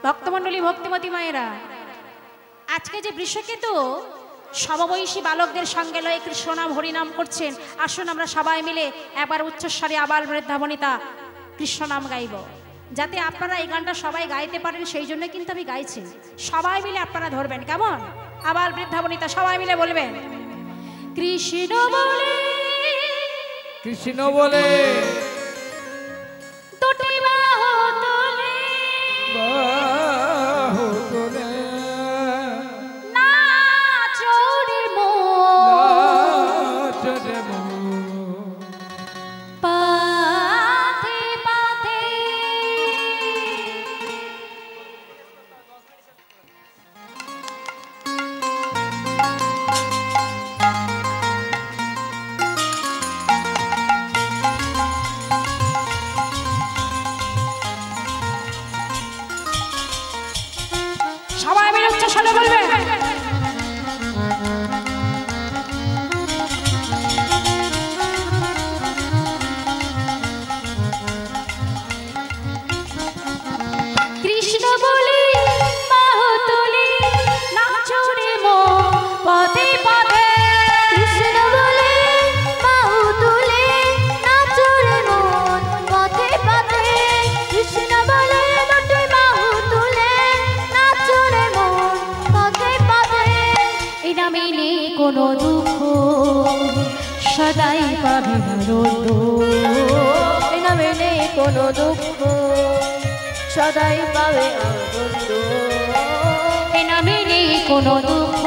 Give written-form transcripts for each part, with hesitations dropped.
ভক্তমণ্ডলী ভক্তিমতী মায়েরা, আজকে যে বৃষকেতু সমবয়সী বালকদের সঙ্গে লয়ে কৃষ্ণনাম হরিনাম করছেন, আসুন আমরা সবাই মিলে একবার উচ্চস্বরে আবাল বৃদ্ধাবনিতা কৃষ্ণনাম গাইব। যাতে আপনারা এই গানটা সবাই গাইতে পারেন সেই জন্য কিন্তু আমি গাইছি। সবাই মিলে আপনারা ধরবেন, কেমন? আবাল বৃদ্ধাবনিতা সবাই মিলে বলবেন, কৃষ্ণ বলে কৃষ্ণ বলে দুটি বাহু তুলে বাহু তুলে নাচো রে মন, পাথে পাথে সবাই মিলে উচ্চস্বরে বলবেন, কৃষ্ণ বলে বাহু তুলে নাচো রে মন, পথে পথে কৃষ্ণ বলে বাহু তুলে নাচো রে মন, পথে পথে কৃষ্ণ বলে দুটি বাহু তুলে নাচো রে মন, পথে পথে এই নামে নেই কোনো দুঃখ, সদাই পাবে আনন্দ। এই নামে নেই কোনো দুঃখ, সদাই পাবে আনন্দ। এই নামে নেই কোনো দুঃখ,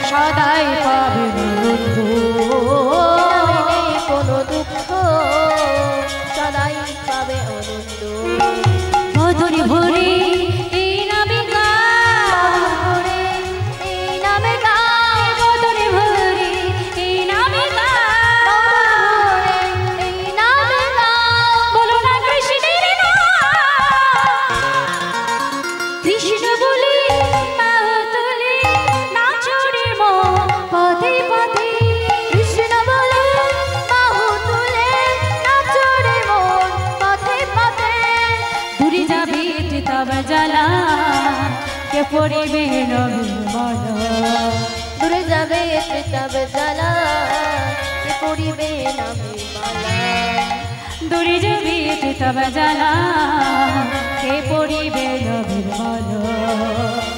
সদাই পাবে আনন্দ। এই নামে নেই কোনো দুঃখ, সদাই পাবে আনন্দ। মধুর ভরে এই নামে গান, এই নামে গান, মধুর ভরে এই নামে গান, এই নামে গান। বলো না কৃষ্ণের নাম। কৃষ্ণ বলে বাহু তুলে নাচো রে মন, পথে পথে কৃষ্ণ বলে বাহু তুলে নাচো রে মন, পথে পথে দূরে যাবে তবে জ্বালা, কে পড়িবে নবীন। দূরে যাবে তবে জ্বালা, কে পড়িবে নামে মালা। দূরে যাবে তবে জ্বালা, কে পড়িবে নবীন।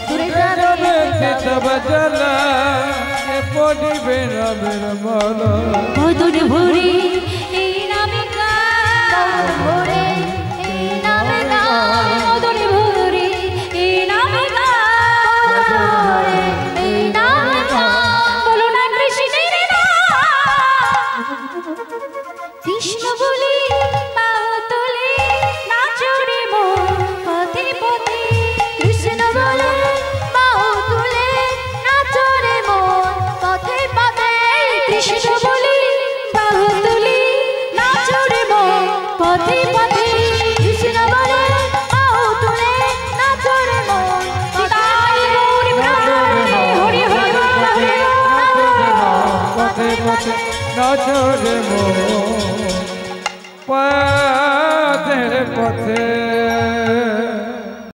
দূরে যাবে তব জ্বালা কে পড়িবে রবের মল। মধুর ভরে এই নামে গান, ভোরে এই নামে গান, মধুর ভরে এই নামে গান, এই নামে গান। বলো না কৃষ্ণের নাম। কৃষ্ণ বলে বাহু তুলে নাচো রে মন, পথে পথে কৃষ্ণ বলে বাহু তুলে নাচো রে মন, পথে পথে কৃষ্ণ বলে বাহু তুলে নাচো রে মন, পথে পথে কৃষ্ণ বলে বাহু তুলে নাচো রে মন, তাই গৌর প্রাণে হরি হরি বল হরি পথে পথে নাচো রে মন, পথে পথে